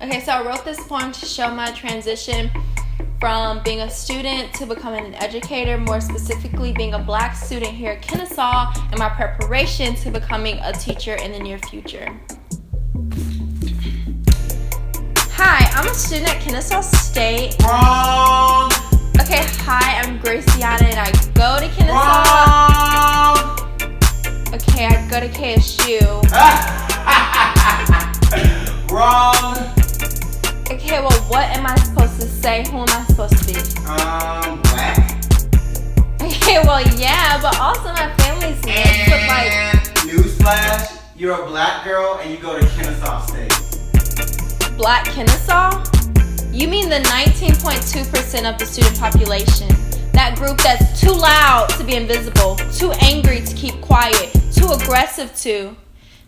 Okay, so I wrote this poem to show my transition from being a student to becoming an educator, more specifically being a Black student here at Kennesaw, and my preparation to becoming a teacher in the near future. Hi, I'm a student at Kennesaw State. Wrong! Okay, hi, I'm Graciana and I go to Kennesaw. Wrong! Okay, I go to KSU. Wrong! Okay, well, what am I supposed to say? Who am I supposed to be? Black. Okay, well, yeah, but also my family's mixed with Newsflash, you're a Black girl and you go to Kennesaw State. Black Kennesaw? You mean the 19.2% of the student population. That group that's too loud to be invisible, too angry to keep quiet, too aggressive to.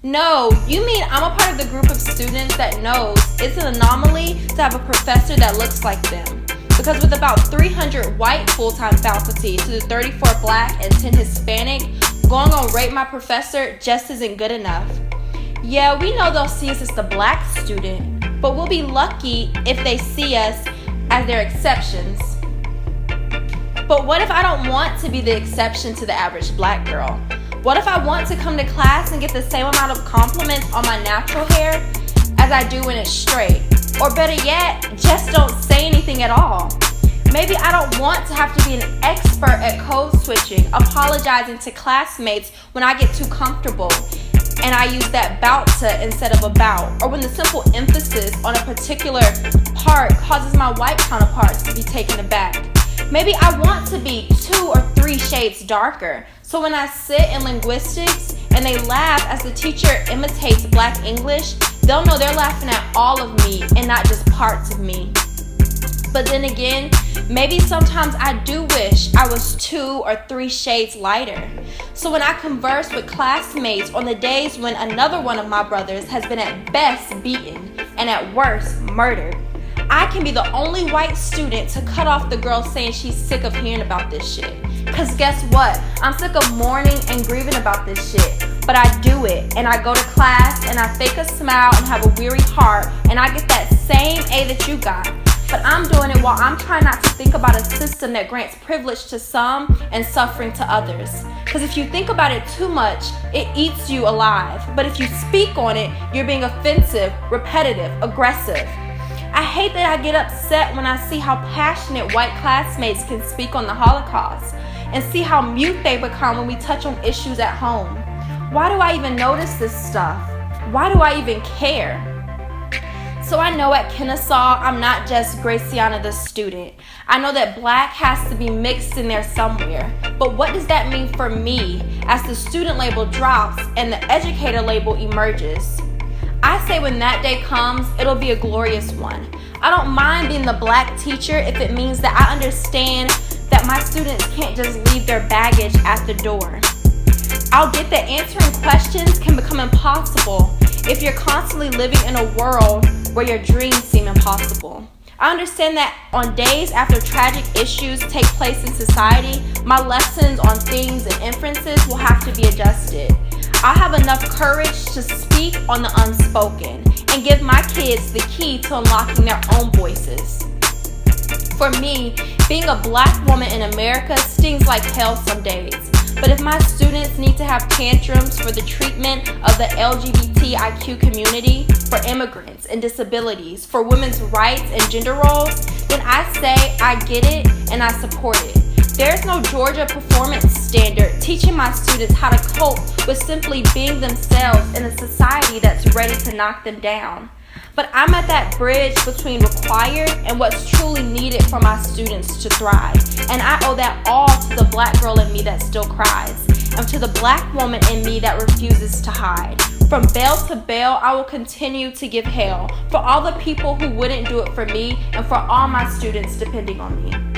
No, you mean I'm a part of the group of students that knows it's an anomaly to have a professor that looks like them. Because with about 300 white full-time faculty to the 34 Black and 10 Hispanic, going on rate my professor just isn't good enough. Yeah, we know they'll see us as the Black student, but we'll be lucky if they see us as their exceptions. But what if I don't want to be the exception to the average Black girl? What if I want to come to class and get the same amount of compliments on my natural hair as I do when it's straight? Or better yet, just don't say anything at all. Maybe I don't want to have to be an expert at code switching, apologizing to classmates when I get too comfortable and I use that bout to instead of about, or when the simple emphasis on a particular part causes my white counterparts to be taken aback. Maybe I want to be 2 or 3 shades darker, so when I sit in linguistics and they laugh as the teacher imitates Black English, they'll know they're laughing at all of me and not just parts of me. But then again, maybe sometimes I do wish I was 2 or 3 shades lighter. So when I converse with classmates on the days when another one of my brothers has been at best beaten and at worst murdered, I can be the only white student to cut off the girl saying she's sick of hearing about this shit. Cause guess what? I'm sick of mourning and grieving about this shit. But I do it, and I go to class, and I fake a smile and have a weary heart, and I get that same A that you got. But I'm doing it while I'm trying not to think about a system that grants privilege to some and suffering to others. Cause if you think about it too much, it eats you alive. But if you speak on it, you're being offensive, repetitive, aggressive. I hate that I get upset when I see how passionate white classmates can speak on the Holocaust and see how mute they become when we touch on issues at home. Why do I even notice this stuff? Why do I even care? So I know at Kennesaw, I'm not just Graciana the student. I know that Black has to be mixed in there somewhere. But what does that mean for me as the student label drops and the educator label emerges? I say when that day comes, it'll be a glorious one. I don't mind being the Black teacher if it means that I understand that my students can't just leave their baggage at the door. I'll get that answering questions can become impossible if you're constantly living in a world where your dreams seem impossible. I understand that on days after tragic issues take place in society, my lessons on themes and inferences will have to be adjusted. I have enough courage to speak on the unspoken and give my kids the key to unlocking their own voices. For me, being a Black woman in America stings like hell some days. But if my students need to have tantrums for the treatment of the LGBTIQ community, for immigrants and disabilities, for women's rights and gender roles, then I say I get it and I support it. There's no Georgia performance standard teaching my students how to cope with simply being themselves in a society that's ready to knock them down. But I'm at that bridge between required and what's truly needed for my students to thrive. And I owe that all to the Black girl in me that still cries, and to the Black woman in me that refuses to hide. From bell to bell, I will continue to give hail for all the people who wouldn't do it for me and for all my students depending on me.